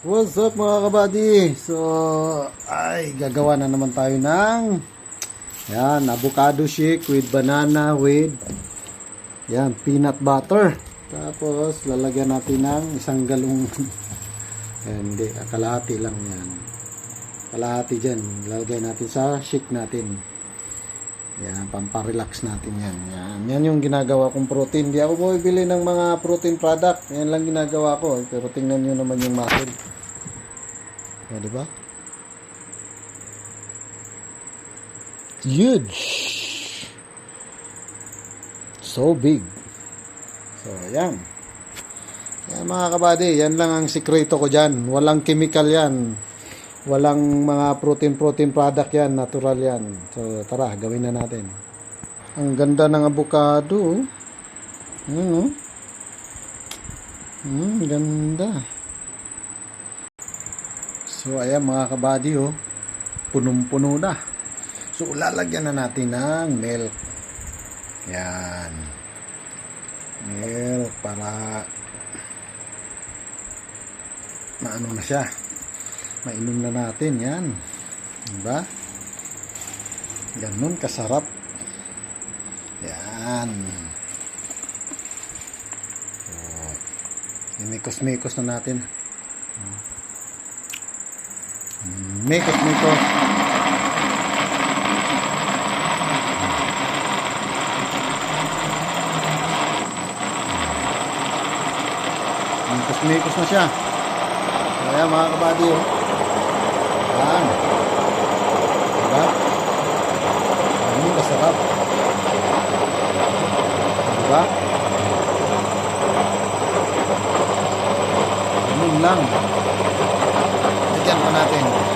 What's up mga kabady? So, gagawa na naman tayo ng avocado shake with banana with peanut butter. Tapos, lalagyan natin ng isang galong hindi, kalahati lang yan. Kalahati dyan. Lalagay natin sa shake natin. Pamparelax natin yan. Yan yung ginagawa kong protein. Hindi ako bumibili ng mga protein product. Yan lang ginagawa ko. Pero tingnan nyo naman yung muscle. Diba? Huge. So big. So, yan. Yan mga kabady. Yan lang ang sikreto ko dyan. Walang chemical yan. Walang mga protein product yan. Natural yan. So, tara. Gawin na natin. Ang ganda ng avocado. Ano? Ganda. So, ayan mga kabady, punong-puno na. So, lalagyan na natin ng milk. Yan. Milk para maano na siya. Mainom na natin, yan. Diba? Ganun kasarap. Yan. So, imikos-mikos na natin. Mikos. Mikos na siya. Kaya mga kabady, yan. Diba? Kasarap. Diba? Ganun lang. Lagyan pa natin.